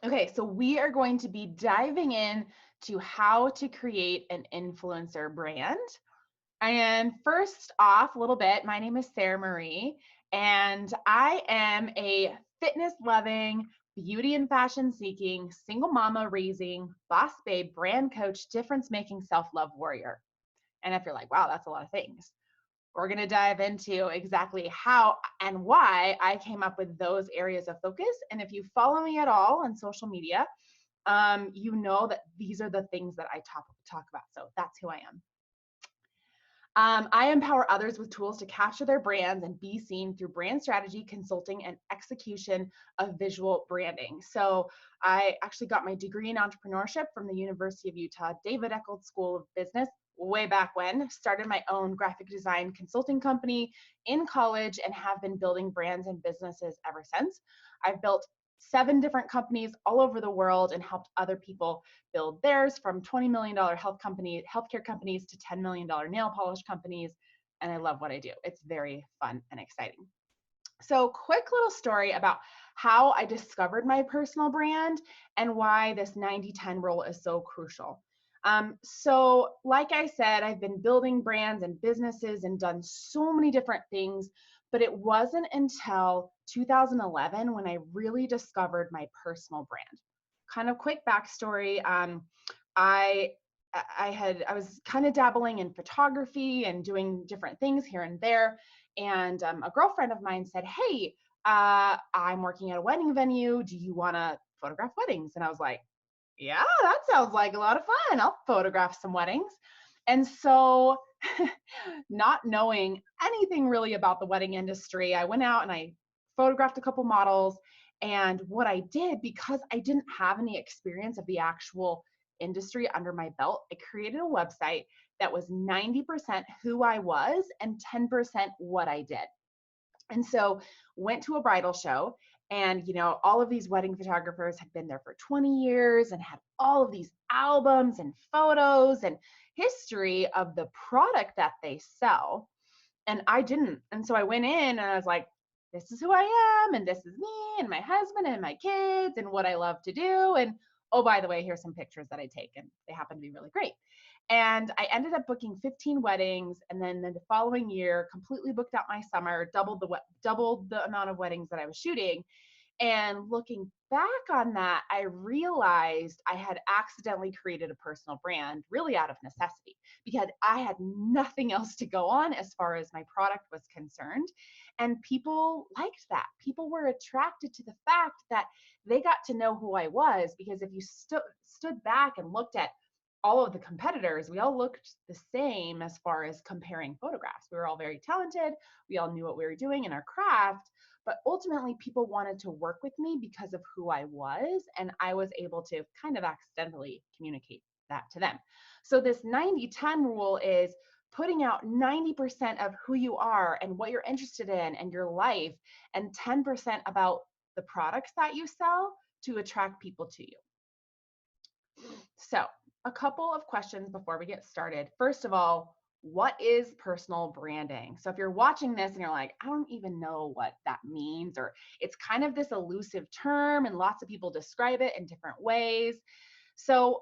Okay, so we are going to be diving in to how to create an influencer brand. And first off, a little bit, my name is Sarah Marie, and I am a fitness loving, beauty and fashion seeking, single mama raising, boss babe, brand coach, difference making, self love warrior. And if you're like, wow, that's a lot of things, we're going to dive into exactly how and why I came up with those areas of focus. And if you follow me at all on social media, you know that these are the things that I talk about. So that's who I am. I empower others with tools to capture their brands and be seen through brand strategy, consulting, and execution of visual branding. So, I actually got my degree in entrepreneurship from the University of Utah David Eccles School of Business way back when. Started my own graphic design consulting company in college and have been building brands and businesses ever since. I've built 7 different companies all over the world and helped other people build theirs, from $20 million healthcare companies to $10 million nail polish companies. And I love what I do. It's very fun and exciting. So, quick little story about how I discovered my personal brand and why this 90-10 rule is so crucial. So, like I said, I've been building brands and businesses and done so many different things, but it wasn't until 2011 when I really discovered my personal brand. Kind of quick backstory. I I was kind of dabbling in photography and doing different things here and there, and a girlfriend of mine said, "Hey, I'm working at a wedding venue. Do you want to photograph weddings?" And I was like, "Yeah, that sounds like a lot of fun. I'll photograph some weddings." And so, not knowing anything really about the wedding industry, I went out and I photographed a couple models. And what I did, because I didn't have any experience of the actual industry under my belt, I created a website that was 90% who I was and 10% what I did. And so went to a bridal show, and all of these wedding photographers had been there for 20 years and had all of these albums and photos and history of the product that they sell, and I didn't. And so I went in and I was like, this is who I am, and this is me and my husband and my kids and what I love to do. And oh, by the way, here's some pictures that I take, and they happen to be really great. And I ended up booking 15 weddings, and then the following year, completely booked out my summer, doubled the amount of weddings that I was shooting. And looking back on that, I realized I had accidentally created a personal brand really out of necessity, because I had nothing else to go on as far as my product was concerned. And people liked that. People were attracted to the fact that they got to know who I was, because if you stood back and looked at all of the competitors, we all looked the same as far as comparing photographs. We were all very talented. We all knew what we were doing in our craft, but ultimately people wanted to work with me because of who I was, and I was able to kind of accidentally communicate that to them. So this 90-10 rule is putting out 90% of who you are and what you're interested in and your life, and 10% about the products that you sell to attract people to you. So, a couple of questions before we get started. First of all, what is personal branding? So, if you're watching this and you're like, I don't even know what that means, or it's kind of this elusive term and lots of people describe it in different ways. So,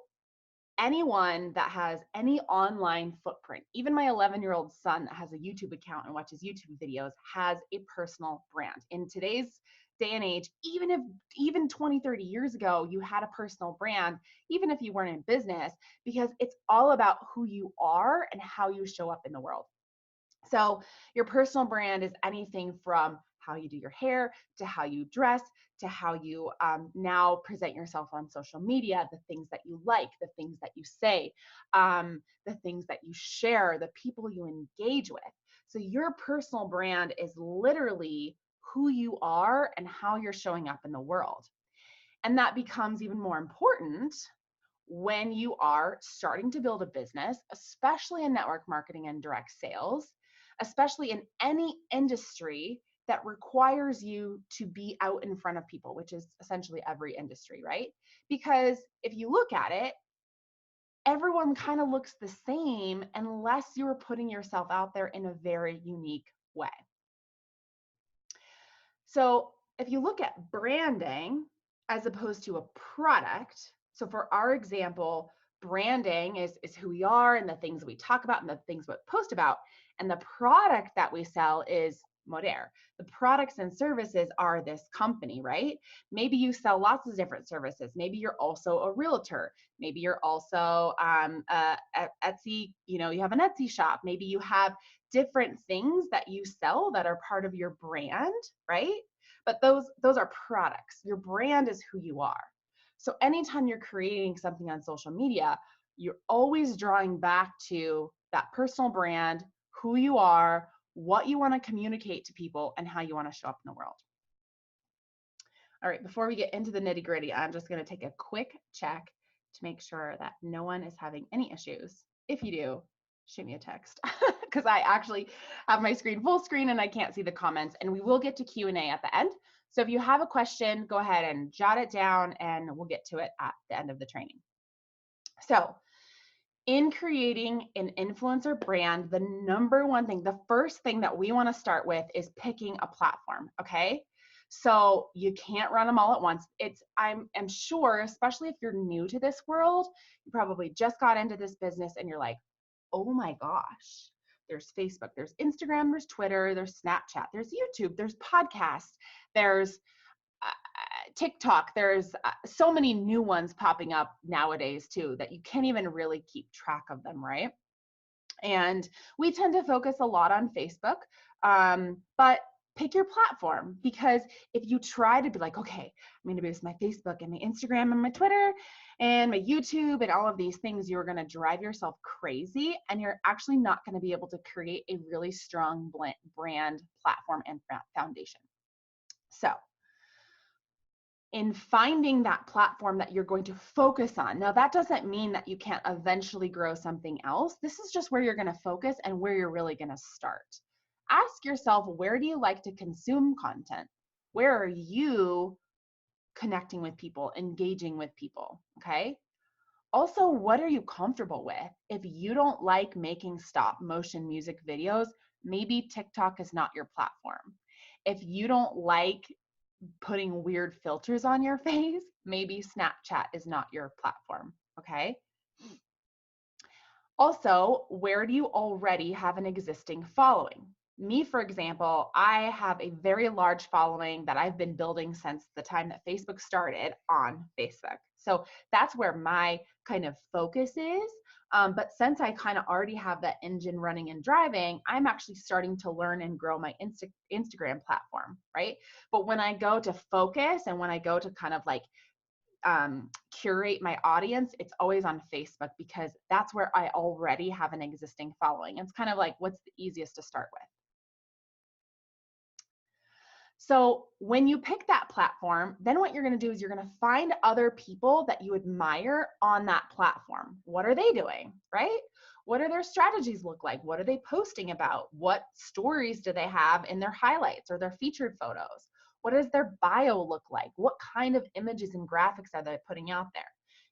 anyone that has any online footprint, even my 11-year-old son that has a YouTube account and watches YouTube videos, has a personal brand. In today's day and age, even 20, 30 years ago, you had a personal brand, even if you weren't in business, because it's all about who you are and how you show up in the world. So your personal brand is anything from how you do your hair to how you dress to how you now present yourself on social media, the things that you like, the things that you say, the things that you share, the people you engage with. So your personal brand is literally who you are and how you're showing up in the world. And that becomes even more important when you are starting to build a business, especially in network marketing and direct sales, especially in any industry that requires you to be out in front of people, which is essentially every industry, right? Because if you look at it, everyone kind of looks the same unless you're putting yourself out there in a very unique way. So if you look at branding, as opposed to a product. So for our example, branding is who we are and the things we talk about and the things we post about. And the product that we sell is Modair. The products and services are this company, right? Maybe you sell lots of different services. Maybe you're also a realtor. Maybe you're also Etsy, you have an Etsy shop. Maybe you have different things that you sell that are part of your brand, right? But those are products. Your brand is who you are. So anytime you're creating something on social media, you're always drawing back to that personal brand, who you are, what you want to communicate to people, and how you want to show up in the world. All right, before we get into the nitty gritty, I'm just going to take a quick check to make sure that no one is having any issues. If you do, shoot me a text because I actually have my screen full screen and I can't see the comments, and we will get to Q&A at the end. So if you have a question, go ahead and jot it down and we'll get to it at the end of the training. So in creating an influencer brand, the number one thing, the first thing that we want to start with is picking a platform, okay? So you can't run them all at once. I'm sure, especially if you're new to this world, you probably just got into this business and you're like, oh my gosh, there's Facebook, there's Instagram, there's Twitter, there's Snapchat, there's YouTube, there's podcasts, there's TikTok, there's so many new ones popping up nowadays too that you can't even really keep track of them, right? And we tend to focus a lot on Facebook, but pick your platform, because if you try to be like, okay, I'm going to boost my Facebook and my Instagram and my Twitter and my YouTube and all of these things, you're going to drive yourself crazy and you're actually not going to be able to create a really strong brand platform and foundation. So in finding that platform that you're going to focus on. Now, that doesn't mean that you can't eventually grow something else. This is just where you're going to focus and where you're really going to start. Ask yourself, where do you like to consume content? Where are you connecting with people, engaging with people, okay? Also, what are you comfortable with? If you don't like making stop motion music videos, maybe TikTok is not your platform. If you don't like putting weird filters on your face, maybe Snapchat is not your platform, okay? Also, where do you already have an existing following? Me, for example, I have a very large following that I've been building since the time that Facebook started on Facebook. So that's where my kind of focus is. But since I kind of already have that engine running and driving, I'm actually starting to learn and grow my Instagram platform, right? But when I go to focus and when I go to kind of like curate my audience, it's always on Facebook, because that's where I already have an existing following. It's kind of like, what's the easiest to start with? So when you pick that platform, then what you're going to do is you're going to find other people that you admire on that platform. What are they doing, right? What do their strategies look like? What are they posting about? What stories do they have in their highlights or their featured photos? What does their bio look like? What kind of images and graphics are they putting out there?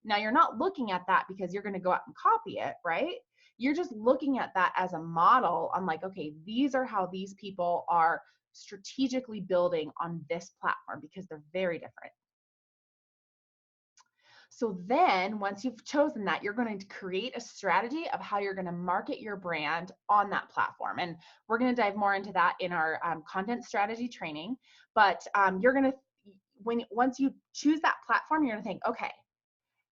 Now, you're not looking at that because you're going to go out and copy it, right? You're just looking at that as a model. I'm like, okay, these are how these people are strategically building on this platform, because they're very different. So then once you've chosen that, you're going to create a strategy of how you're going to market your brand on that platform. And we're going to dive more into that in our content strategy training. But you're going to, once you choose that platform, you're going to think, okay,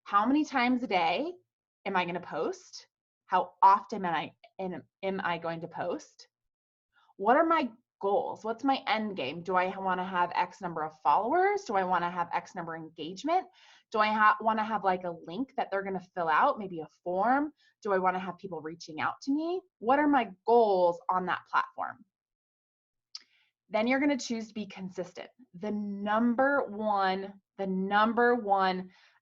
how many times a day am I going to post? How often am I going to post? What are my goals? What's my end game? Do I want to have X number of followers? Do I want to have X number of engagement? Do I want to have like a link that they're going to fill out, maybe a form? Do I want to have people reaching out to me? What are my goals on that platform? Then you're going to choose to be consistent. The number one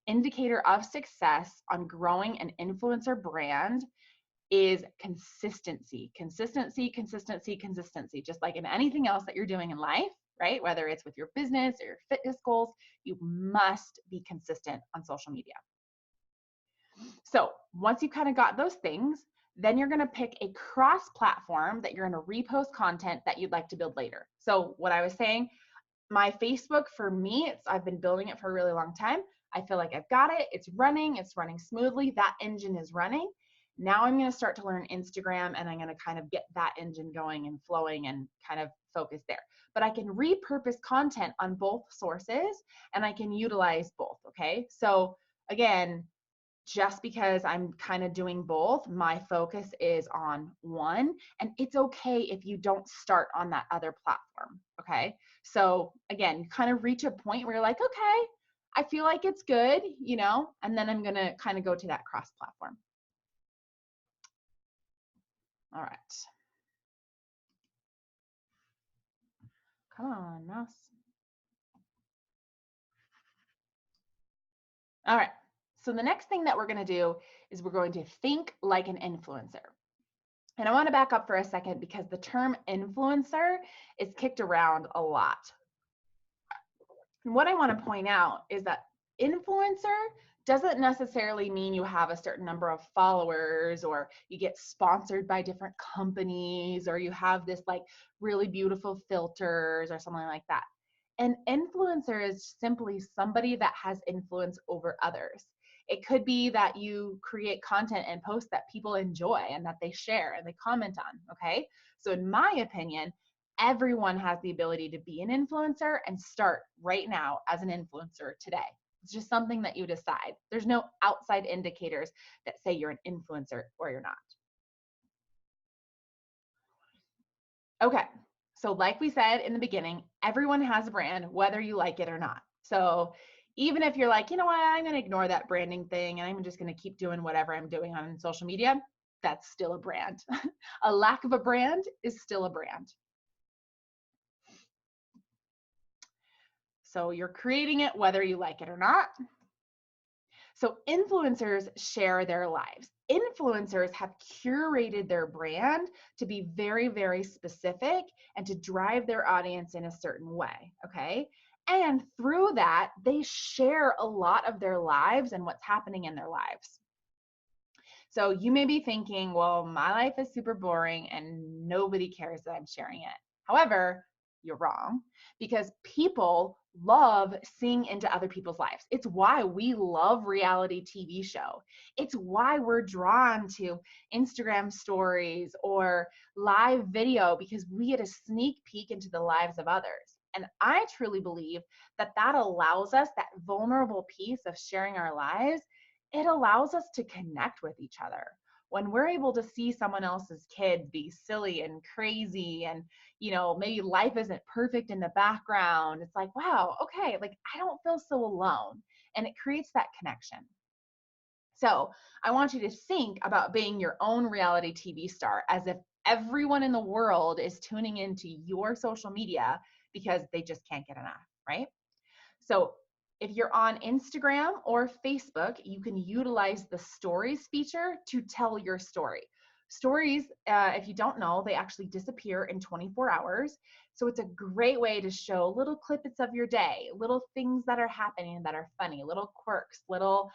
indicator of success on growing an influencer brand is consistency, consistency, consistency, consistency. Just like in anything else that you're doing in life, right? Whether it's with your business or your fitness goals, you must be consistent on social media. So once you kind of got those things, then you're going to pick a cross platform that you're going to repost content that you'd like to build later. So what I was saying, my Facebook, for me, I've been building it for a really long time. I feel like I've got it. It's running smoothly. That engine is running. Now I'm going to start to learn Instagram, and I'm going to kind of get that engine going and flowing and kind of focus there. But I can repurpose content on both sources, and I can utilize both. Okay. So again, just because I'm kind of doing both, my focus is on one, and it's okay if you don't start on that other platform. Okay. So again, you kind of reach a point where you're like, okay, I feel like it's good, and then I'm going to kind of go to that cross platform. All right. Come on, mouse. All right. So the next thing that we're going to do is we're going to think like an influencer. And I want to back up for a second because the term influencer is kicked around a lot. And what I want to point out is that influencer doesn't necessarily mean you have a certain number of followers or you get sponsored by different companies or you have this like really beautiful filters or something like that. An influencer is simply somebody that has influence over others. It could be that you create content and posts that people enjoy and that they share and they comment on, okay? So in my opinion, everyone has the ability to be an influencer and start right now as an influencer today. It's just something that you decide. There's no outside indicators that say you're an influencer or you're not. Okay, so like we said in the beginning, everyone has a brand, whether you like it or not. So even if you're like, you know what, I'm going to ignore that branding thing and I'm just going to keep doing whatever I'm doing on social media, that's still a brand. A lack of a brand is still a brand. So you're creating it whether you like it or not. So influencers share their lives. Influencers have curated their brand to be very, very specific and to drive their audience in a certain way, okay? And through that, they share a lot of their lives and what's happening in their lives. So you may be thinking, well, my life is super boring and nobody cares that I'm sharing it. However, you're wrong, because people love seeing into other people's lives. It's why we love reality TV show. It's why we're drawn to Instagram stories or live video, because we get a sneak peek into the lives of others. And I truly believe that that allows us, that vulnerable piece of sharing our lives, it allows us to connect with each other. When we're able to see someone else's kid be silly and crazy and, maybe life isn't perfect in the background, it's like, wow, okay, like I don't feel so alone. And it creates that connection. So I want you to think about being your own reality TV star as if everyone in the world is tuning into your social media because they just can't get enough, right? So if you're on Instagram or Facebook, you can utilize the stories feature to tell your story. Stories, if you don't know, they actually disappear in 24 hours. So it's a great way to show little clips of your day, little things that are happening that are funny, little quirks, little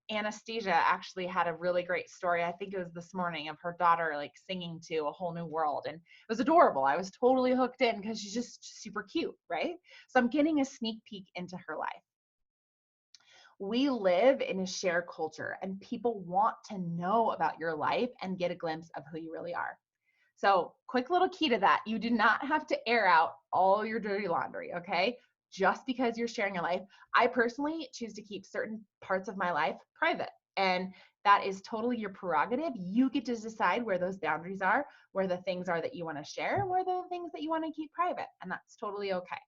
Anastasia actually had a really great story. I think it was this morning, of her daughter like singing to A Whole New World. And it was adorable. I was totally hooked in because she's just super cute, right? So I'm getting a sneak peek into her life. We live in a shared culture and people want to know about your life and get a glimpse of who you really are. So quick little key to that, you do not have to air out all your dirty laundry, okay? Just because you're sharing your life. I personally choose to keep certain parts of my life private, and that is totally your prerogative. You get to decide where those boundaries are, where the things are that you want to share, where the things that you want to keep private, and that's totally okay.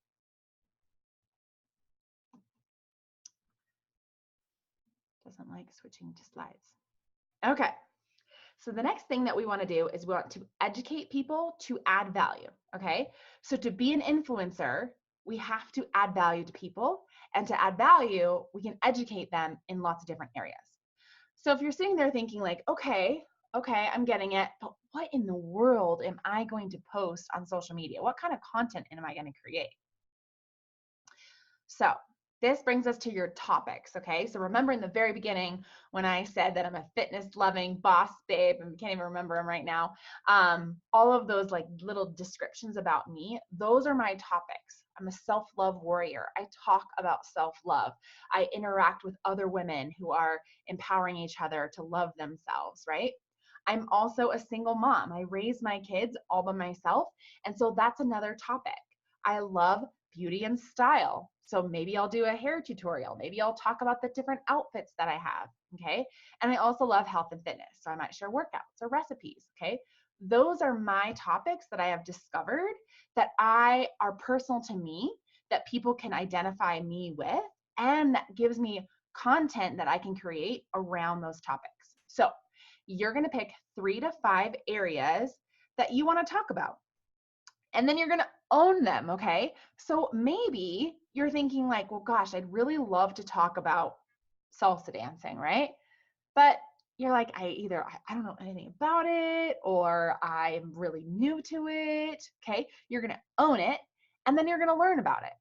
Doesn't like switching to slides. Okay. So the next thing that we want to do is we want to educate people to add value, okay? So to be an influencer, we have to add value to people, and to add value, we can educate them in lots of different areas. So if you're sitting there thinking like, okay, I'm getting it, but what in the world am I going to post on social media? What kind of content am I going to create? So This brings us to your topics, okay? So remember in the very beginning when I said that I'm a fitness loving boss babe, and I can't even remember them right now, all of those like little descriptions about me, those are my topics. I'm a self-love warrior. I talk about self-love. I interact with other women who are empowering each other to love themselves, right? I'm also a single mom. I raise my kids all by myself. And so that's another topic. I love beauty and style. So maybe I'll do a hair tutorial. Maybe I'll talk about the different outfits that I have. Okay. And I also love health and fitness. So I might share workouts or recipes. Okay. Those are my topics that I have discovered that are personal to me, that people can identify me with, and that gives me content that I can create around those topics. So you're going to pick 3 to 5 areas that you want to talk about. And then you're going to own them, okay? So maybe you're thinking like, well, gosh, I'd really love to talk about salsa dancing, right? But you're like, I don't know anything about it, or I'm really new to it, okay? You're going to own it, and then you're going to learn about it.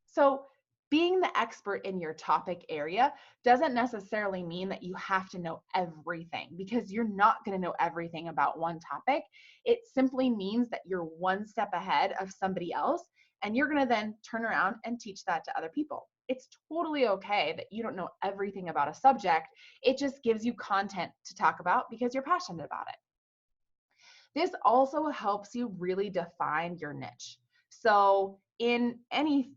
So being the expert in your topic area doesn't necessarily mean that you have to know everything, because you're not going to know everything about one topic. It simply means that you're one step ahead of somebody else, and you're going to then turn around and teach that to other people. It's totally okay that you don't know everything about a subject. It just gives you content to talk about because you're passionate about it. This also helps you really define your niche. So in any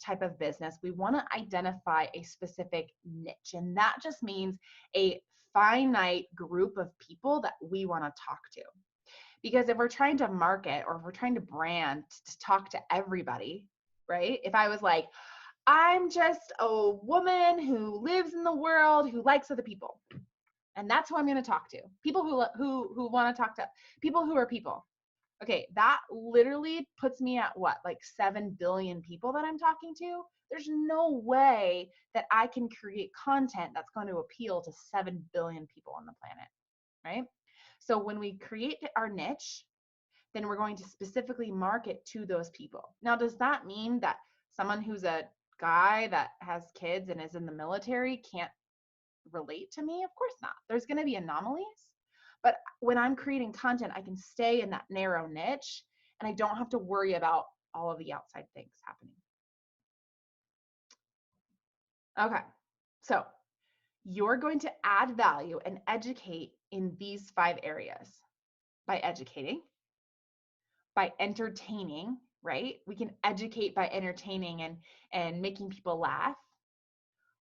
type of business, we want to identify a specific niche, and that just means a finite group of people that we want to talk to. Because if we're trying to market, or if we're trying to brand to talk to everybody, right? If I was like, I'm just a woman who lives in the world who likes other people, and that's who I'm going to talk to. People who want to talk to people who are people. Okay, that literally puts me at what, like 7 billion people that I'm talking to? There's no way that I can create content that's going to appeal to 7 billion people on the planet, right? So when we create our niche, then we're going to specifically market to those people. Now, does that mean that someone who's a guy that has kids and is in the military can't relate to me? Of course not. There's going to be anomalies. But when I'm creating content, I can stay in that narrow niche, and I don't have to worry about all of the outside things happening. Okay, so you're going to add value and educate in these 5 areas: by educating, by entertaining, right? We can educate by entertaining and making people laugh.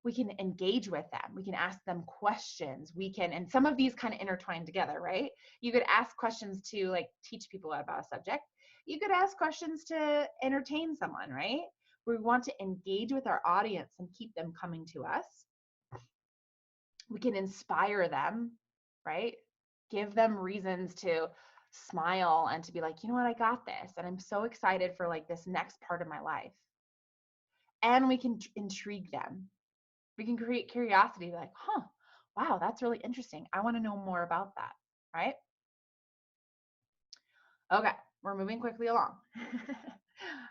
We can engage with them. We can ask them questions. We can, and some of these kind of intertwine together, right? You could ask questions to like teach people about a subject. You could ask questions to entertain someone, right? We want to engage with our audience and keep them coming to us. We can inspire them, right? Give them reasons to smile and to be like, you know what, I got this. And I'm so excited for like this next part of my life. And we can intrigue them. We can create curiosity, like, huh, wow, that's really interesting. I want to know more about that, right? Okay, we're moving quickly along.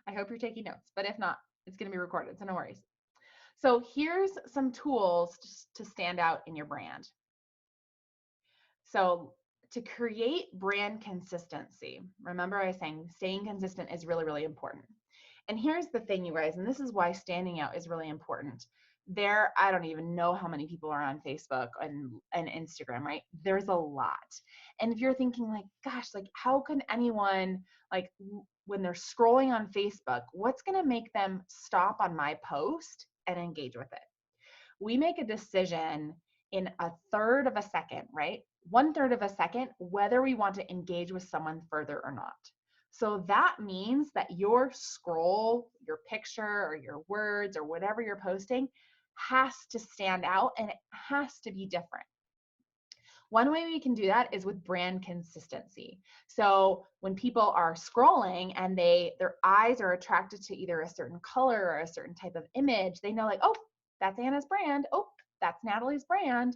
I hope you're taking notes, but if not, it's going to be recorded, so no worries. So here's some tools to stand out in your brand. So to create brand consistency, remember I was saying staying consistent is really, really important. And here's the thing, you guys, and this is why standing out is really important. I don't even know how many people are on Facebook and Instagram, right? There's a lot. And if you're thinking like, gosh, like how can anyone, like when they're scrolling on Facebook, what's going to make them stop on my post and engage with it? We make a decision in a third of a second, right? 1/3 of a second, whether we want to engage with someone further or not. So that means that your scroll, your picture, or your words, or whatever you're posting has to stand out, and it has to be different. One way we can do that is with brand consistency. So when people are scrolling and their eyes are attracted to either a certain color or a certain type of image, they know like, oh, that's Anna's brand. Oh, that's Natalie's brand.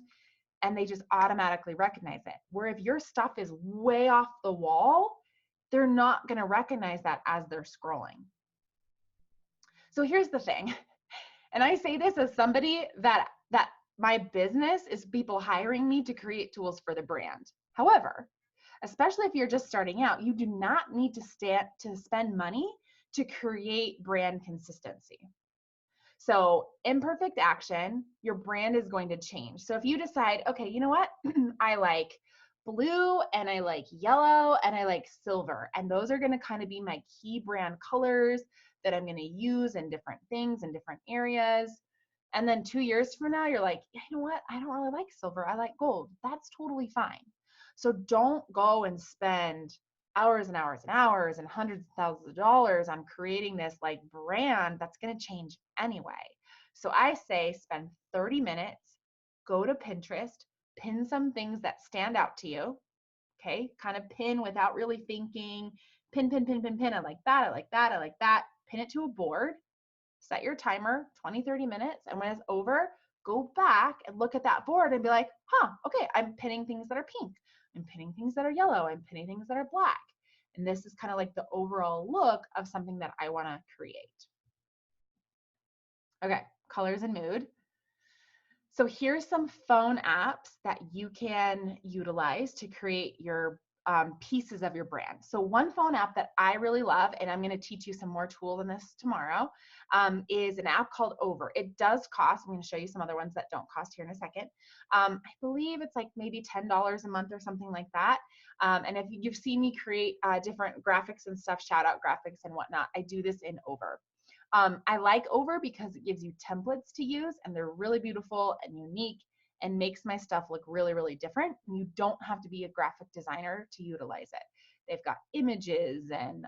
And they just automatically recognize it. Where if your stuff is way off the wall, they're not going to recognize that as they're scrolling. So here's the thing. And I say this as somebody that my business is people hiring me to create tools for the brand. However, especially if you're just starting out, you do not need to spend money to create brand consistency. So, imperfect action, your brand is going to change. So, if you decide, okay, you know what? I like blue and I like yellow and I like silver, and those are going to kind of be my key brand colors that I'm going to use in different things in different areas. And then 2 years from now, you're like, you know what? I don't really like silver. I like gold. That's totally fine. So, don't go and spend hours and hours and hours and hundreds of thousands of dollars on creating this like brand that's going to change anyway. So I say spend 30 minutes, go to Pinterest, pin some things that stand out to you. Okay. Kind of pin without really thinking. Pin, pin, pin, pin, pin. I like that. I like that. I like that. Pin it to a board. Set your timer 20, 30 minutes. And when it's over, go back and look at that board and be like, okay, I'm pinning things that are pink. I'm pinning things that are yellow. I'm pinning things that are black. And this is kind of like the overall look of something that I want to create. Okay, colors and mood. So here's some phone apps that you can utilize to create your pieces of your brand. So one phone app that I really love, and I'm going to teach you some more tools on this tomorrow, is an app called Over. It does cost. I'm going to show you some other ones that don't cost here in a second. I believe it's like maybe $10 a month or something like that. And if you've seen me create different graphics and stuff, shout out graphics and whatnot, I do this in Over. I like Over because it gives you templates to use and they're really beautiful and unique and makes my stuff look really, really different. And you don't have to be a graphic designer to utilize it. They've got images and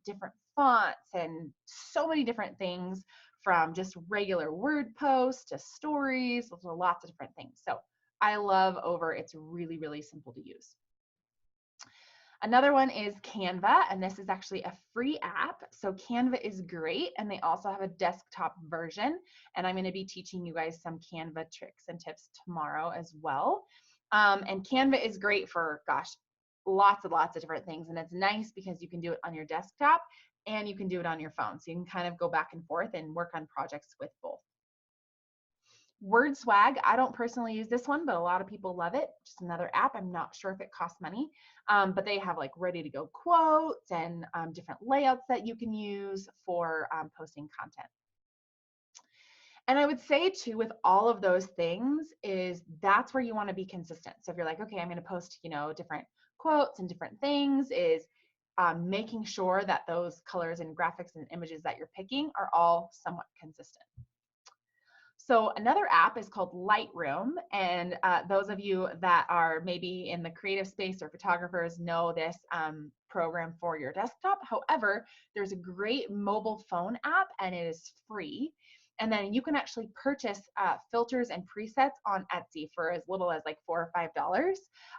different fonts and so many different things, from just regular word posts to stories. Those are lots of different things. So I love Over. It's really, really simple to use. Another one is Canva, and this is actually a free app. So Canva is great, and they also have a desktop version, and I'm going to be teaching you guys some Canva tricks and tips tomorrow as well. And Canva is great for, gosh, lots and lots of different things, and it's nice because you can do it on your desktop and you can do it on your phone. So you can kind of go back and forth and work on projects with both. WordSwag, I don't personally use this one, but a lot of people love it. Just another app. I'm not sure if it costs money, but they have like ready to go quotes and different layouts that you can use for posting content. And I would say too, with all of those things, is that's where you want to be consistent. So if you're like, okay, I'm going to post, different quotes and different things, is making sure that those colors and graphics and images that you're picking are all somewhat consistent. So another app is called Lightroom, and those of you that are maybe in the creative space or photographers know this program for your desktop. However, there's a great mobile phone app, and it is free. And then you can actually purchase filters and presets on Etsy for as little as like $4 or $5.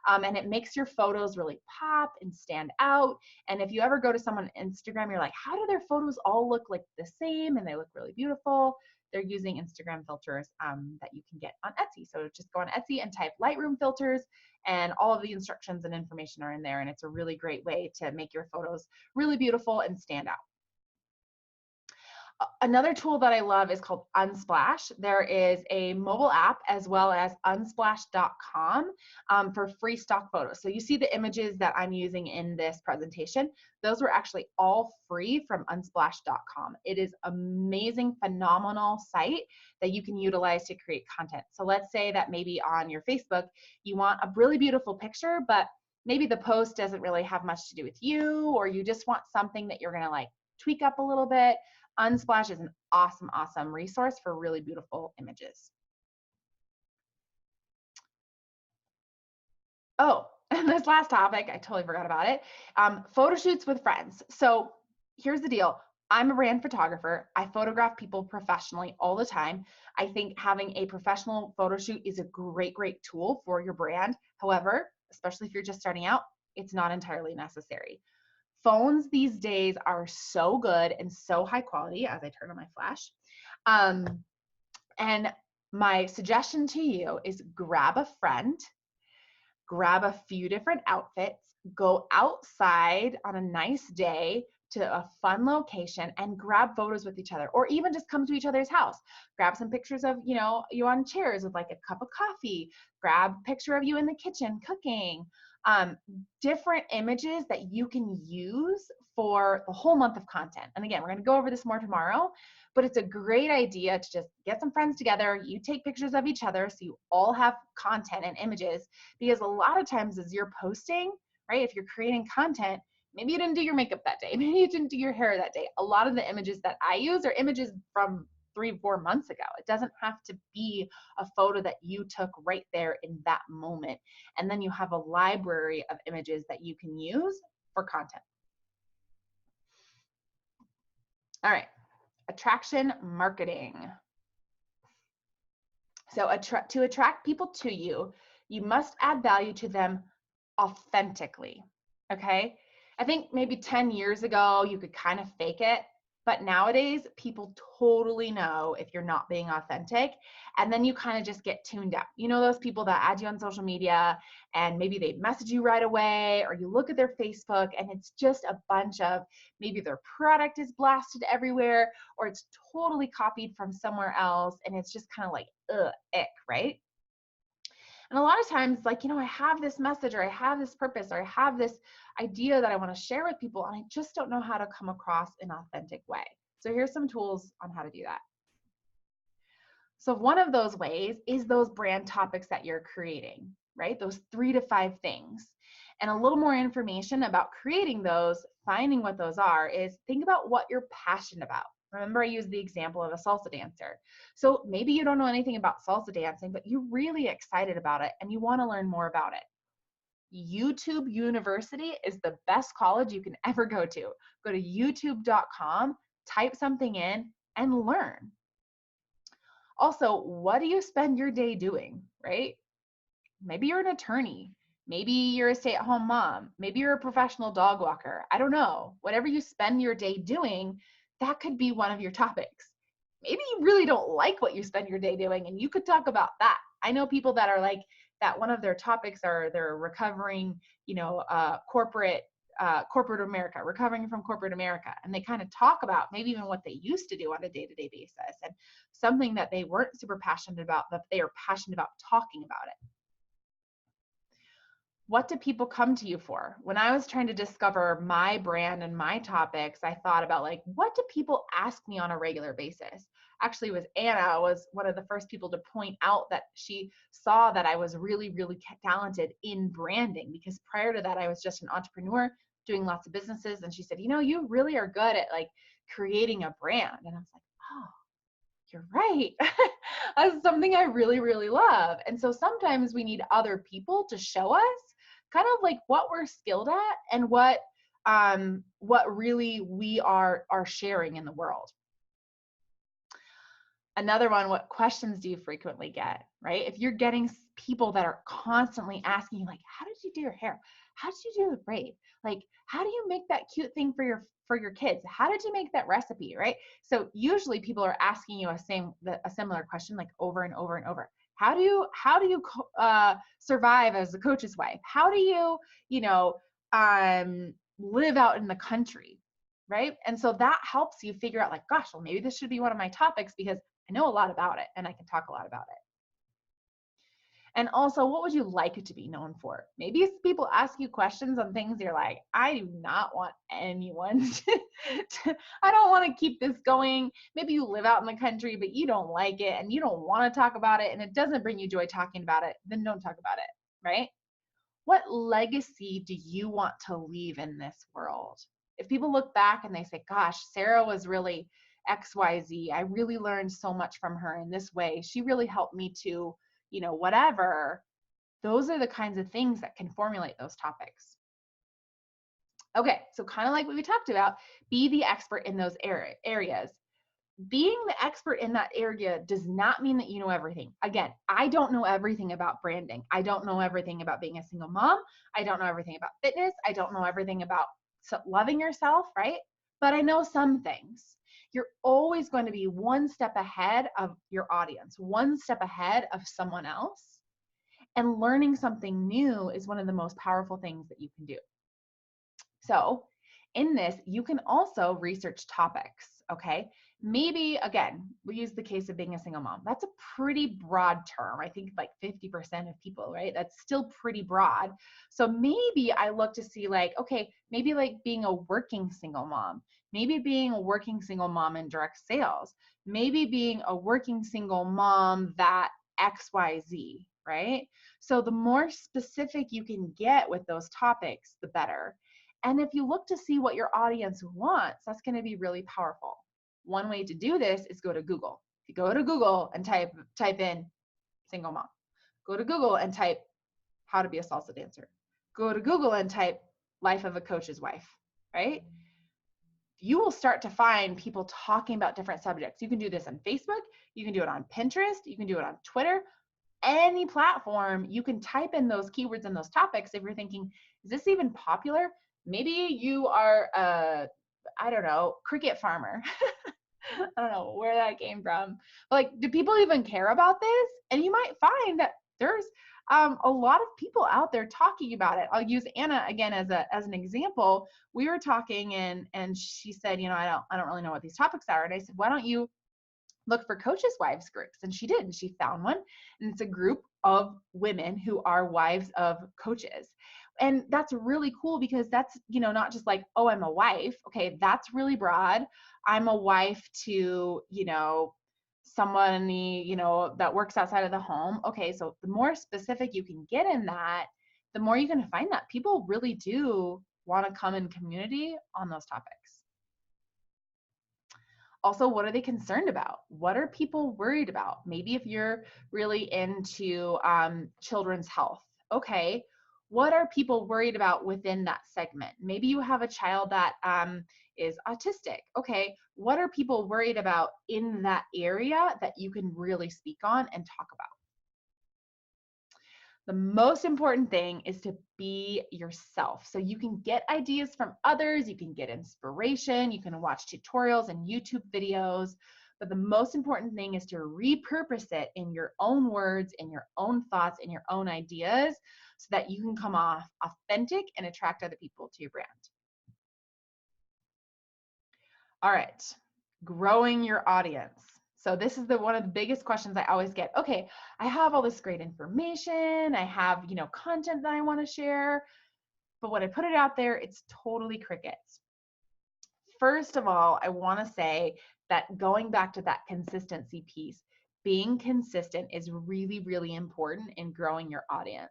And it makes your photos really pop and stand out. And if you ever go to someone on Instagram, you're like, how do their photos all look like the same and they look really beautiful? They're using Instagram filters that you can get on Etsy. So just go on Etsy and type Lightroom filters, and all of the instructions and information are in there. And it's a really great way to make your photos really beautiful and stand out. Another tool that I love is called Unsplash. There is a mobile app as well as unsplash.com for free stock photos. So you see the images that I'm using in this presentation. Those were actually all free from unsplash.com. It is amazing, phenomenal site that you can utilize to create content. So let's say that maybe on your Facebook, you want a really beautiful picture, but maybe the post doesn't really have much to do with you, or you just want something that you're gonna like tweak up a little bit. Unsplash is an awesome, awesome resource for really beautiful images. Oh, and this last topic, I totally forgot about it. Photo shoots with friends. So here's the deal. I'm a brand photographer. I photograph people professionally all the time. I think having a professional photo shoot is a great, great tool for your brand. However, especially if you're just starting out, it's not entirely necessary. Phones these days are so good and so high quality, as I turn on my flash. And my suggestion to you is grab a friend, grab a few different outfits, go outside on a nice day, to a fun location and grab photos with each other, or even just come to each other's house, grab some pictures of, you on chairs with like a cup of coffee, grab a picture of you in the kitchen cooking, different images that you can use for the whole month of content. And again, we're going to go over this more tomorrow, but it's a great idea to just get some friends together. You take pictures of each other so you all have content and images, because a lot of times as you're posting, right, if you're creating content, maybe you didn't do your makeup that day, maybe you didn't do your hair that day. A lot of the images that I use are images from 3-4 months ago. It doesn't have to be a photo that you took right there in that moment. And then you have a library of images that you can use for content. All right, attraction marketing. So to attract people to you, you must add value to them authentically, okay? I think maybe 10 years ago, you could kind of fake it, but nowadays people totally know if you're not being authentic, and then you kind of just get tuned out. You know, those people that add you on social media and maybe they message you right away, or you look at their Facebook and it's just a bunch of, maybe their product is blasted everywhere, or it's totally copied from somewhere else, and it's just kind of like, ick, right? And a lot of times, like, I have this message, or I have this purpose, or I have this idea that I want to share with people, and I just don't know how to come across an authentic way. So here's some tools on how to do that. So one of those ways is those brand topics that you're creating, right? Those 3 to 5 things. And a little more information about creating those, finding what those are, is think about what you're passionate about. Remember, I used the example of a salsa dancer. So maybe you don't know anything about salsa dancing, but you're really excited about it and you want to learn more about it. YouTube University is the best college you can ever go to. Go to youtube.com, type something in, and learn. Also, what do you spend your day doing, right? Maybe you're an attorney. Maybe you're a stay-at-home mom. Maybe you're a professional dog walker. I don't know. Whatever you spend your day doing, that could be one of your topics. Maybe you really don't like what you spend your day doing, and you could talk about that. I know people that are like that. One of their topics are they're recovering, corporate America, recovering from corporate America, and they kind of talk about maybe even what they used to do on a day-to-day basis, and something that they weren't super passionate about, but they are passionate about talking about it. What do people come to you for? When I was trying to discover my brand and my topics, I thought about, like, what do people ask me on a regular basis? Actually, it was Anna was one of the first people to point out that she saw that I was really, really talented in branding, because prior to that, I was just an entrepreneur doing lots of businesses. And she said, you really are good at like creating a brand. And I was like, oh, you're right. That's something I really, really love. And so sometimes we need other people to show us kind of like what we're skilled at and what really we are sharing in the world. Another one, what questions do you frequently get, right? If you're getting people that are constantly asking you, like, how did you do your hair? How did you do the braid? Like, how do you make that cute thing for your kids? How did you make that recipe, right? So usually people are asking you a similar question, like over and over and over. How do you survive as a coach's wife? How do you, live out in the country, right? And so that helps you figure out, like, gosh, well, maybe this should be one of my topics because I know a lot about it and I can talk a lot about it. And also, what would you like it to be known for? Maybe if people ask you questions on things you're like, I do not want anyone I don't want to keep this going. Maybe you live out in the country, but you don't like it and you don't want to talk about it and it doesn't bring you joy talking about it, then don't talk about it, right? What legacy do you want to leave in this world? If people look back and they say, gosh, Sarah was really XYZ. I really learned so much from her in this way. She really helped me to, whatever. Those are the kinds of things that can formulate those topics. Okay, so kind of like what we talked about, be the expert in those areas. Being the expert in that area does not mean that you know everything. Again, I don't know everything about branding. I don't know everything about being a single mom. I don't know everything about fitness. I don't know everything about loving yourself, right? But I know some things. You're always going to be one step ahead of your audience, one step ahead of someone else. And learning something new is one of the most powerful things that you can do. So In this, you can also research topics, okay? Maybe, again, we use the case of being a single mom. That's a pretty broad term. I think like 50% of people, right? That's still pretty broad. So maybe I look to see like, okay, maybe like being a working single mom, maybe being a working single mom in direct sales, maybe being a working single mom that XYZ, right? So the more specific you can get with those topics, the better. And if you look to see what your audience wants, that's going to be really powerful. One way to do this is go to Google. If you go to Google and type in single mom, go to Google and type how to be a salsa dancer. Go to Google and type life of a coach's wife, right? You will start to find people talking about different subjects. You can do this on Facebook, you can do it on Pinterest, you can do it on Twitter, any platform. You can type in those keywords and those topics. If you're thinking, is this even popular? Maybe you are a, I don't know, cricket farmer. I don't know where that came from. But like, do people even care about this? And you might find that there's a lot of people out there talking about it. I'll use Anna again as an example. We were talking and she said, I don't really know what these topics are. And I said, why don't you look for coaches' wives groups? And she did, and she found one. And it's a group of women who are wives of coaches. And that's really cool because that's, not just like, oh, I'm a wife. Okay, that's really broad. I'm a wife to, someone, that works outside of the home. Okay, so the more specific you can get in that, the more you're going to find that people really do want to come in community on those topics. Also, what are they concerned about? What are people worried about? Maybe if you're really into children's health, okay, what are people worried about within that segment? Maybe you have a child that is autistic. Okay, what are people worried about in that area that you can really speak on and talk about? The most important thing is to be yourself. So you can get ideas from others, you can get inspiration, you can watch tutorials and YouTube videos, but the most important thing is to repurpose it in your own words, in your own thoughts, in your own ideas, so that you can come off authentic and attract other people to your brand. All right, growing your audience. So this is one of the biggest questions I always get. Okay, I have all this great information. I have, content that I want to share, but when I put it out there, it's totally crickets. First of all, I want to say that going back to that consistency piece, being consistent is really, really important in growing your audience.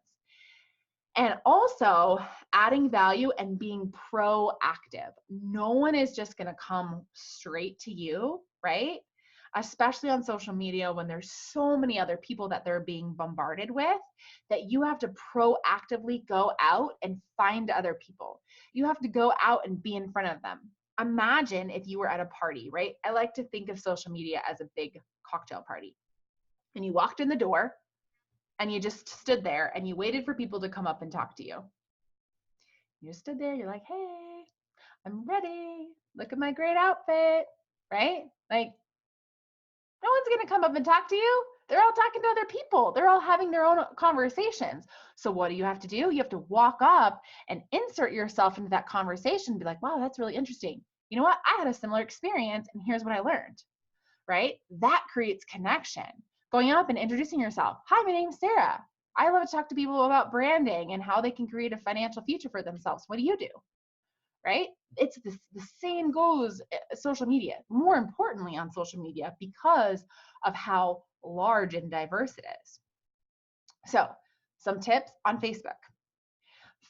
And also adding value and being proactive. No one is just going to come straight to you, right? Especially on social media when there's so many other people that they're being bombarded with, that you have to proactively go out and find other people. You have to go out and be in front of them. Imagine if you were at a party, right? I like to think of social media as a big cocktail party. And you walked in the door and you just stood there and you waited for people to come up and talk to you. You just stood there, you're like, hey, I'm ready. Look at my great outfit, right? Like, no one's going to come up and talk to you. They're all talking to other people. They're all having their own conversations. So what do you have to do? You have to walk up and insert yourself into that conversation. Be like, wow, that's really interesting. You know what? I had a similar experience and here's what I learned, right? That creates connection. Going up and introducing yourself. Hi, my name's Sarah. I love to talk to people about branding and how they can create a financial future for themselves. What do you do? Right? It's the same goes social media, more importantly on social media because of how large and diverse it is. So some tips on Facebook.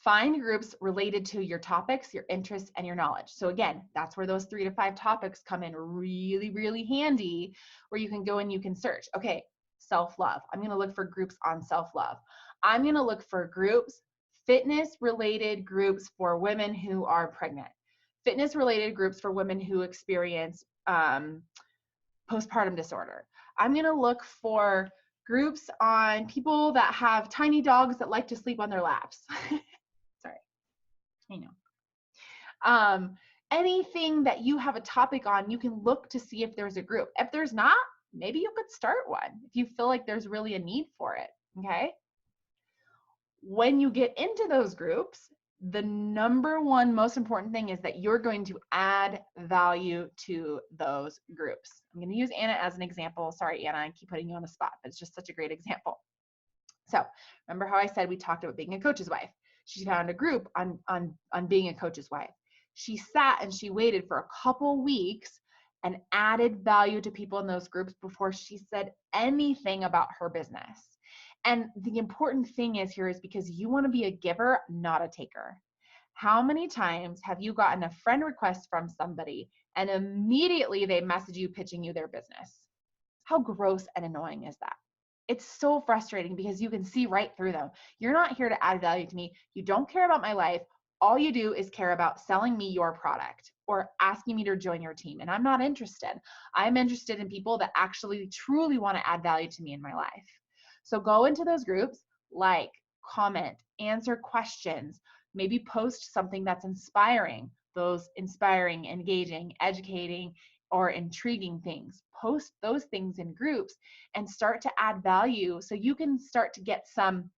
Find groups related to your topics, your interests, and your knowledge. So again, that's where those 3 to 5 topics come in really, really handy, where you can go and you can search. Okay, self-love. I'm going to look for groups on self-love. I'm going to look for groups, fitness-related groups for women who are pregnant, fitness-related groups for women who experience postpartum disorder. I'm going to look for groups on people that have tiny dogs that like to sleep on their laps. Sorry, I know. Anything that you have a topic on, you can look to see if there's a group. If there's not, maybe you could start one if you feel like there's really a need for it, okay? When you get into those groups, the number one most important thing is that you're going to add value to those groups. I'm going to use Anna as an example. Sorry, Anna, I keep putting you on the spot, but it's just such a great example. So remember how I said we talked about being a coach's wife? She found a group on being a coach's wife. She sat and she waited for a couple weeks and added value to people in those groups before she said anything about her business. And the important thing is here is because you want to be a giver, not a taker. How many times have you gotten a friend request from somebody and immediately they message you pitching you their business? How gross and annoying is that? It's so frustrating because you can see right through them. You're not here to add value to me. You don't care about my life. All you do is care about selling me your product or asking me to join your team. And I'm not interested. I'm interested in people that actually truly want to add value to me in my life. So go into those groups, like, comment, answer questions, maybe post something that's inspiring, those inspiring, engaging, educating, or intriguing things. Post those things in groups and start to add value so you can start to get some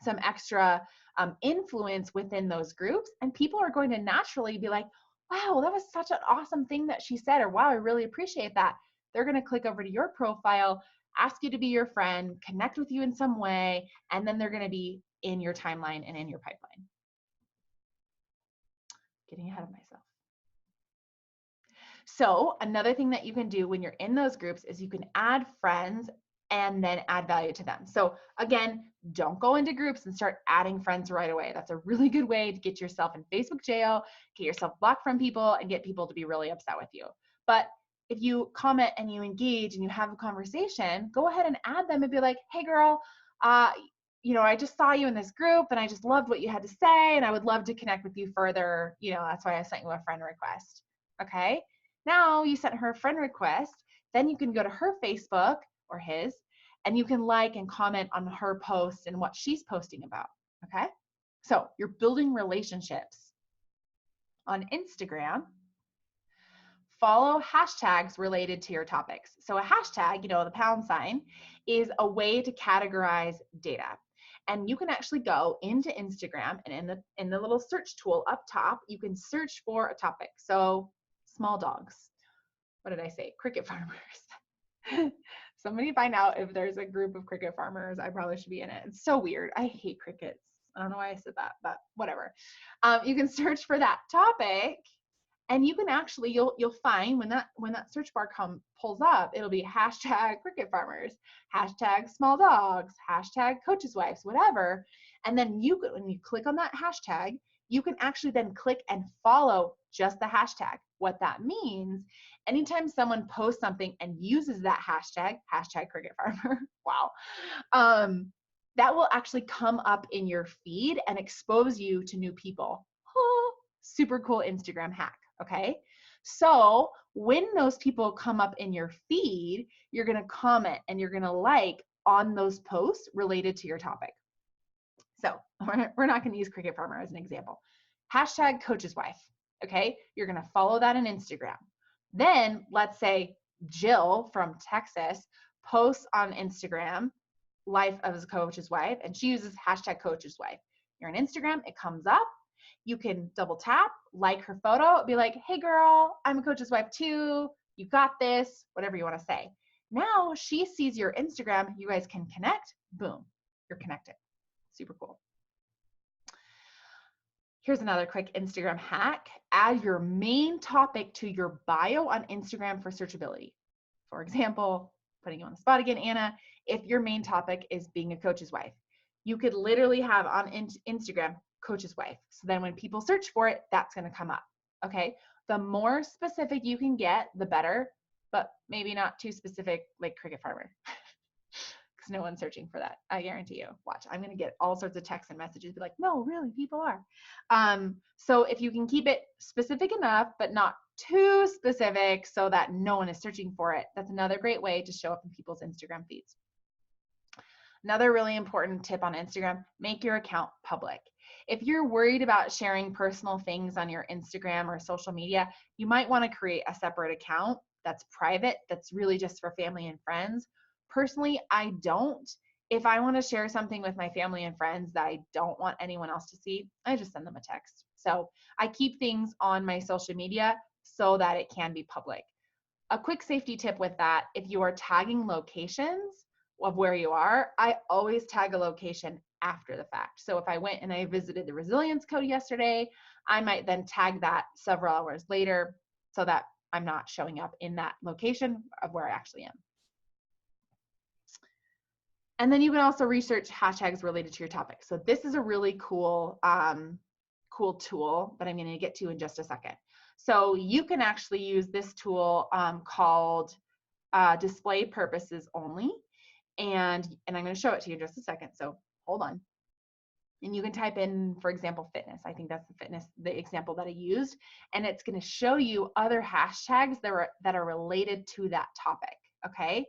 extra influence within those groups. And people are going to naturally be like, wow, that was such an awesome thing that she said, or wow, I really appreciate that. They're going to click over to your profile, ask you to be your friend, connect with you in some way, and then they're going to be in your timeline and in your pipeline. Getting ahead of myself. So another thing that you can do when you're in those groups is you can add friends and then add value to them. So again, don't go into groups and start adding friends right away. That's a really good way to get yourself in Facebook jail, get yourself blocked from people, and get people to be really upset with you. But if you comment and you engage and you have a conversation, go ahead and add them and be like, hey girl, I just saw you in this group and I just loved what you had to say and I would love to connect with you further. That's why I sent you a friend request. Okay. Now you sent her a friend request, then you can go to her Facebook or his, and you can like and comment on her post and what she's posting about, okay? So you're building relationships. On Instagram, follow hashtags related to your topics. So a hashtag, the pound sign, is a way to categorize data. And you can actually go into Instagram and in the little search tool up top, you can search for a topic. So small dogs. What did I say? Cricket farmers. Somebody find out if there's a group of cricket farmers. I probably should be in it. It's so weird. I hate crickets. I don't know why I said that, but whatever. You can search for that topic, and you can actually you'll find when that search bar pulls up, it'll be hashtag cricket farmers, hashtag small dogs, hashtag coaches' wives, whatever. And then when you click on that hashtag, you can actually then click and follow just the hashtag. What that means, anytime someone posts something and uses that hashtag cricket farmer, wow, that will actually come up in your feed and expose you to new people. Oh, super cool Instagram hack, okay? So when those people come up in your feed, you're gonna comment and you're gonna like on those posts related to your topic. So we're not gonna use cricket farmer as an example. Hashtag coach's wife, okay? You're gonna follow that on Instagram. Then let's say Jill from Texas posts on Instagram, life of a coach's wife, and she uses hashtag coach's wife. You're on Instagram, it comes up. You can double tap, like her photo, be like, hey girl, I'm a coach's wife too. You got this, whatever you want to say. Now she sees your Instagram, you guys can connect, boom, you're connected. Super cool. Here's another quick Instagram hack. Add your main topic to your bio on Instagram for searchability. For example, putting you on the spot again, Anna, if your main topic is being a coach's wife, you could literally have on Instagram, coach's wife. So then when people search for it, that's going to come up. Okay. The more specific you can get, the better, but maybe not too specific like cricket farmer. Because no one's searching for that. I guarantee you. Watch, I'm going to get all sorts of texts and messages. Be like, no, really, people are. So if you can keep it specific enough, but not too specific so that no one is searching for it, that's another great way to show up in people's Instagram feeds. Another really important tip on Instagram, make your account public. If you're worried about sharing personal things on your Instagram or social media, you might want to create a separate account that's private, that's really just for family and friends. Personally, I don't. If I want to share something with my family and friends that I don't want anyone else to see, I just send them a text. So I keep things on my social media so that it can be public. A quick safety tip with that, if you are tagging locations of where you are, I always tag a location after the fact. So if I went and I visited the Resilience Code yesterday, I might then tag that several hours later so that I'm not showing up in that location of where I actually am. And then you can also research hashtags related to your topic. So this is a really cool, cool tool that I'm going to get to in just a second. So you can actually use this tool called display purposes only. And I'm going to show it to you in just a second. So hold on. And you can type in, for example, fitness. I think that's the example that I used. And it's going to show you other hashtags that are related to that topic. Okay.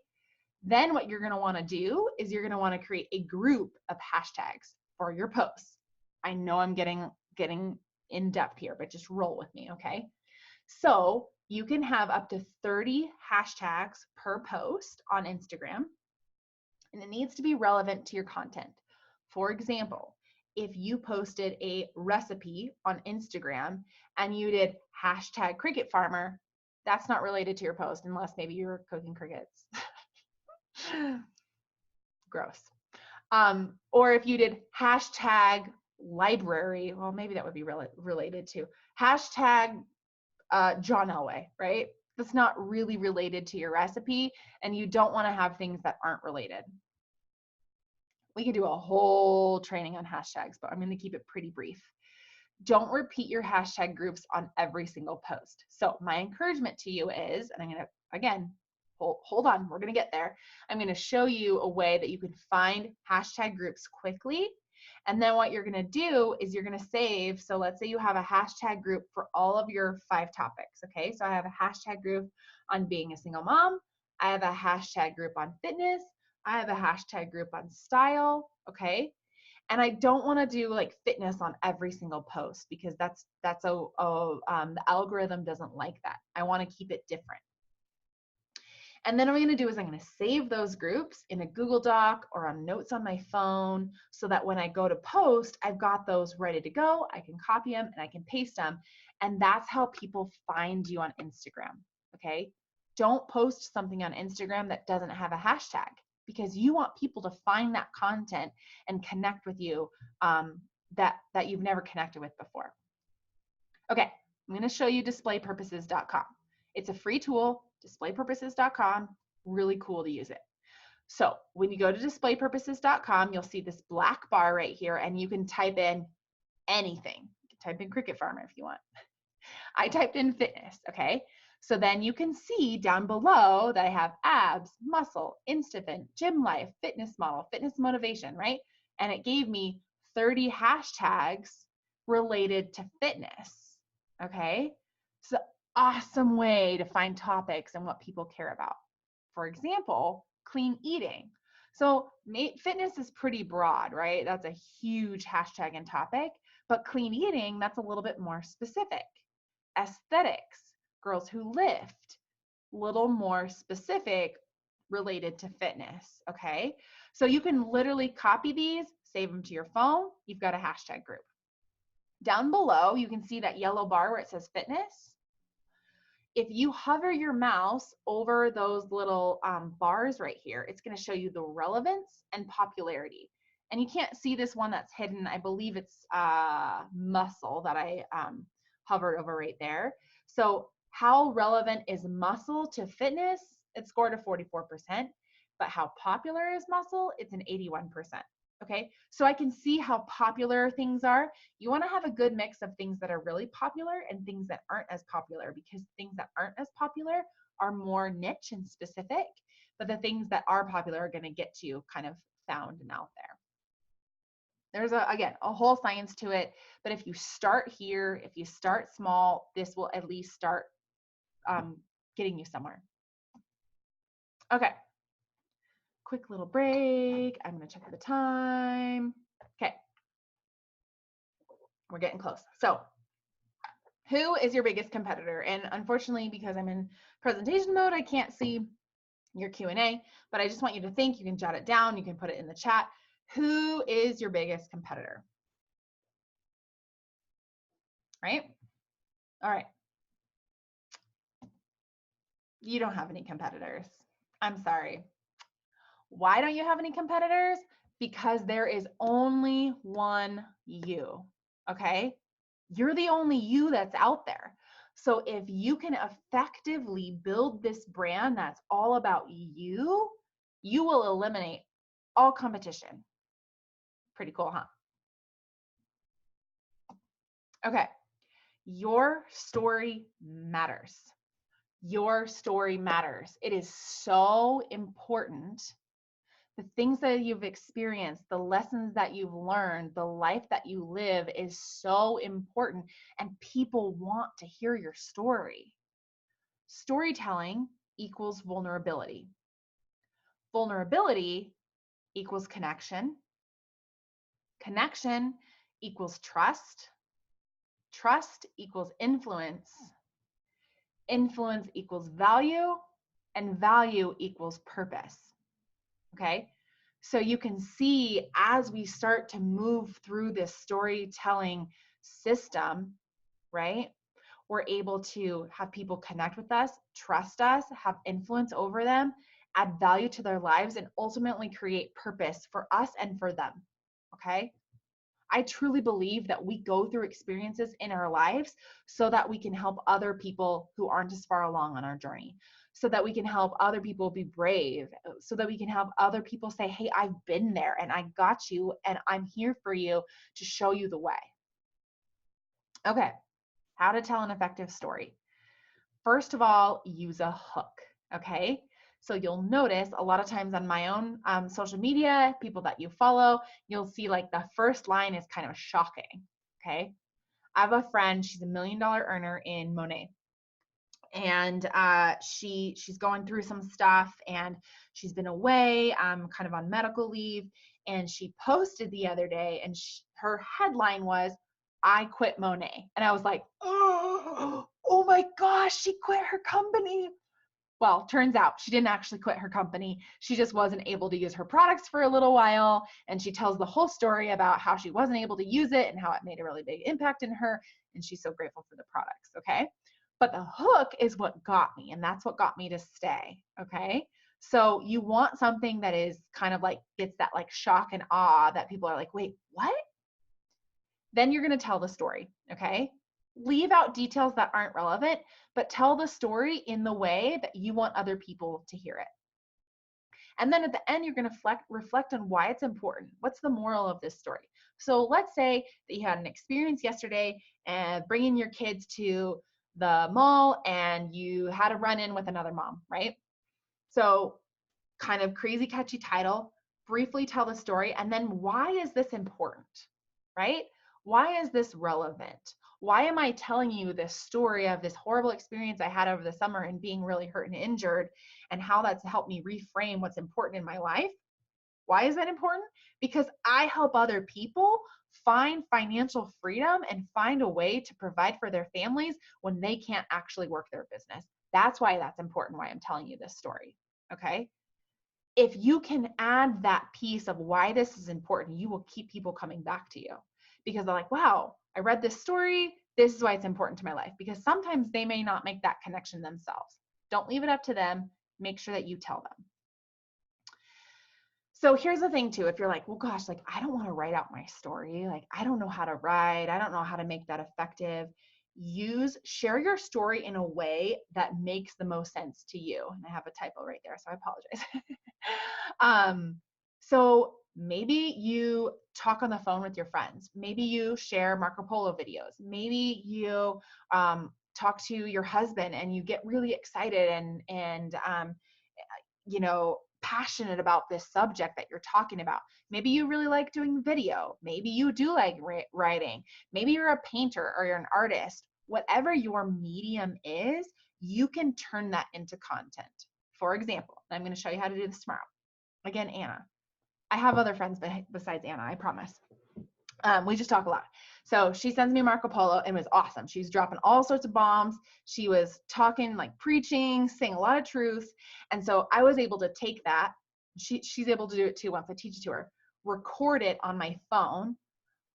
Then what you're going to want to do is you're going to want to create a group of hashtags for your posts. I know I'm getting in depth here, but just roll with me, okay? So you can have up to 30 hashtags per post on Instagram, and it needs to be relevant to your content. For example, if you posted a recipe on Instagram and you did hashtag cricket farmer, that's not related to your post unless maybe you're cooking crickets. Gross. Or if you did hashtag library, well, maybe that would be related to hashtag John Elway, right? That's not really related to your recipe, and you don't want to have things that aren't related. We could do a whole training on hashtags, but I'm going to keep it pretty brief. Don't repeat your hashtag groups on every single post. So my encouragement to you is, and I'm going to, again, hold on, we're going to get there. I'm going to show you a way that you can find hashtag groups quickly. And then what you're going to do is you're going to save. So let's say you have a hashtag group for all of your 5 topics. Okay. So I have a hashtag group on being a single mom. I have a hashtag group on fitness. I have a hashtag group on style. Okay. And I don't want to do like fitness on every single post because the algorithm doesn't like that. I want to keep it different. And then what I'm going to do is I'm going to save those groups in a Google Doc or on notes on my phone so that when I go to post, I've got those ready to go. I can copy them and I can paste them. And that's how people find you on Instagram. Okay. Don't post something on Instagram that doesn't have a hashtag because you want people to find that content and connect with you that you've never connected with before. Okay. I'm going to show you displaypurposes.com. It's a free tool, displaypurposes.com, really cool to use it. So when you go to displaypurposes.com, you'll see this black bar right here, and you can type in anything. You can type in cricket farmer if you want. I typed in fitness, okay? So then you can see down below that I have abs, muscle, InstaFit, gym life, fitness model, fitness motivation, right? And it gave me 30 hashtags related to fitness, okay? So awesome way to find topics and what people care about. For example, clean eating. So fitness is pretty broad, right? That's a huge hashtag and topic, but clean eating, that's a little bit more specific. Aesthetics, girls who lift, little more specific related to fitness, okay? So you can literally copy these, save them to your phone, you've got a hashtag group. Down below, you can see that yellow bar where it says fitness. If you hover your mouse over those little bars right here, it's going to show you the relevance and popularity. And you can't see this one that's hidden. I believe it's muscle that I hovered over right there. So how relevant is muscle to fitness? It scored a 44%. But how popular is muscle? It's an 81%. Okay, so I can see how popular things are. You want to have a good mix of things that are really popular and things that aren't as popular, because things that aren't as popular are more niche and specific, but the things that are popular are going to get you kind of found and out there. There's again a whole science to it, but if you start here, if you start small, this will at least start getting you somewhere. Okay. Quick little break. I'm going to check the time. Okay. We're getting close. So who is your biggest competitor? And unfortunately, because I'm in presentation mode, I can't see your Q&A, but I just want you to think. You can jot it down. You can put it in the chat. Who is your biggest competitor? Right? All right. You don't have any competitors. I'm sorry. Why don't you have any competitors? Because there is only one you, okay? You're the only you that's out there. So if you can effectively build this brand that's all about you, you will eliminate all competition. Pretty cool, huh? Okay. Your story matters. Your story matters. It is so important. The things that you've experienced, the lessons that you've learned, the life that you live is so important, and people want to hear your story. Storytelling equals vulnerability. Vulnerability equals connection. Connection equals trust. Trust equals influence. Influence equals value, and value equals purpose. Okay? So you can see as we start to move through this storytelling system, right? We're able to have people connect with us, trust us, have influence over them, add value to their lives, and ultimately create purpose for us and for them. Okay? I truly believe that we go through experiences in our lives so that we can help other people who aren't as far along on our journey, so that we can help other people be brave, so that we can help other people say, hey, I've been there and I got you and I'm here for you to show you the way. Okay, how to tell an effective story. First of all, use a hook, okay? So you'll notice a lot of times on my own social media, people that you follow, you'll see like the first line is kind of shocking, okay? I have a friend, she's $1 million earner in Monet. And she's going through some stuff and she's been away, kind of on medical leave. And she posted the other day and her headline was, I quit Monet. And I was like, oh my gosh, she quit her company. Well, turns out she didn't actually quit her company. She just wasn't able to use her products for a little while. And she tells the whole story about how she wasn't able to use it and how it made a really big impact in her. And she's so grateful for the products. Okay. But the hook is what got me. And that's what got me to stay. Okay. So you want something that is kind of like gets that like shock and awe that people are like, wait, what? Then you're going to tell the story. Okay. Leave out details that aren't relevant, but tell the story in the way that you want other people to hear it. And then at the end, you're going to reflect on why it's important. What's the moral of this story? So let's say that you had an experience yesterday and bringing your kids to the mall and you had a run-in with another mom, right? So kind of crazy catchy title, briefly tell the story, and then why is this important, right? Why is this relevant? Why am I telling you this story of this horrible experience I had over the summer and being really hurt and injured and how that's helped me reframe what's important in my life? Why is that important? Because I help other people find financial freedom and find a way to provide for their families when they can't actually work their business. That's why that's important, why I'm telling you this story, okay? If you can add that piece of why this is important, you will keep people coming back to you because they're like, wow, I read this story. This is why it's important to my life, because sometimes they may not make that connection themselves. Don't leave it up to them. Make sure that you tell them. So here's the thing too, if you're like, well, gosh, like, I don't want to write out my story. Like, I don't know how to write. I don't know how to make that effective. Share your story in a way that makes the most sense to you. And I have a typo right there, so I apologize. So maybe you talk on the phone with your friends. Maybe you share Marco Polo videos. Maybe you talk to your husband and you get really excited and passionate about this subject that you're talking about. Maybe you really like doing video. Maybe you do like writing. Maybe you're a painter or you're an artist. Whatever your medium is, you can turn that into content. For example, I'm going to show you how to do this tomorrow. Again, Anna. I have other friends besides Anna, I promise. We just talk a lot. So she sends me Marco Polo and it was awesome. She's dropping all sorts of bombs. She was talking, like preaching, saying a lot of truth. And so I was able to take that. She's able to do it too once I teach it to her, record it on my phone,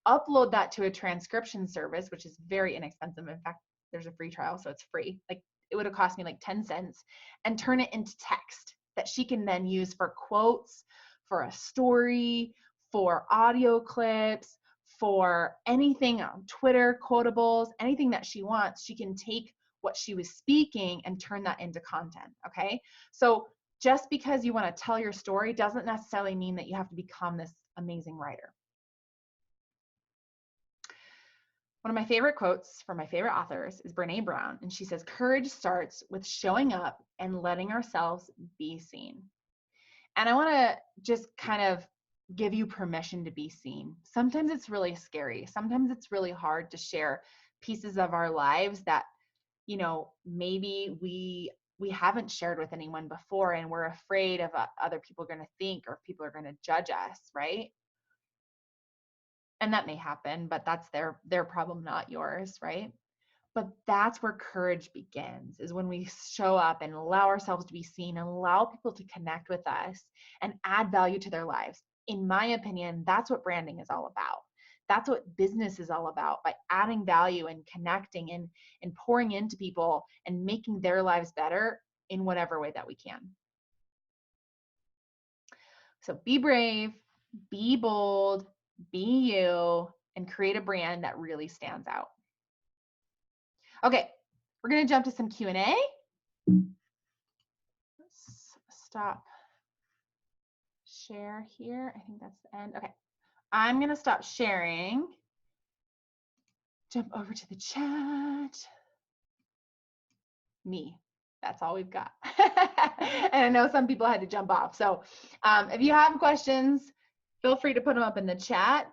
upload that to a transcription service, which is very inexpensive. In fact, there's a free trial, so it's free. Like it would have cost me like 10 cents, and turn it into text that she can then use for quotes, for a story, for audio clips, for anything on Twitter, quotables, anything that she wants. She can take what she was speaking and turn that into content. Okay. So just because you want to tell your story doesn't necessarily mean that you have to become this amazing writer. One of my favorite quotes from my favorite authors is Brené Brown, and she says, "Courage starts with showing up and letting ourselves be seen." And I want to just kind of give you permission to be seen. Sometimes it's really scary. Sometimes it's really hard to share pieces of our lives that, you know, maybe we haven't shared with anyone before, and we're afraid of other people are going to think, or people are going to judge us, right? And that may happen, but that's their problem, not yours, right? But that's where courage begins, is when we show up and allow ourselves to be seen and allow people to connect with us and add value to their lives. In my opinion, that's what branding is all about. That's what business is all about, by adding value and connecting and pouring into people and making their lives better in whatever way that we can. So be brave, be bold, be you, and create a brand that really stands out. Okay, we're going to jump to some Q&A. Let's stop share here. I think that's the end. Okay, I'm going to stop sharing. Jump over to the chat. Me. That's all we've got. And I know some people had to jump off. So if you have questions, feel free to put them up in the chat.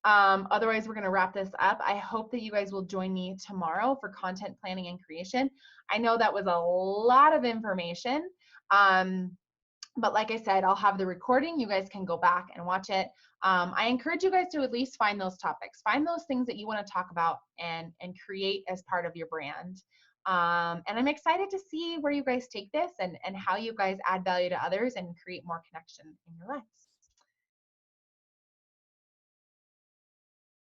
Otherwise, we're going to wrap this up. I hope that you guys will join me tomorrow for content planning and creation. I know that was a lot of information. But like I said, I'll have the recording. You guys can go back and watch it. I encourage you guys to at least find those topics. Find those things that you want to talk about and create as part of your brand. And I'm excited to see where you guys take this and how you guys add value to others and create more connection in your lives.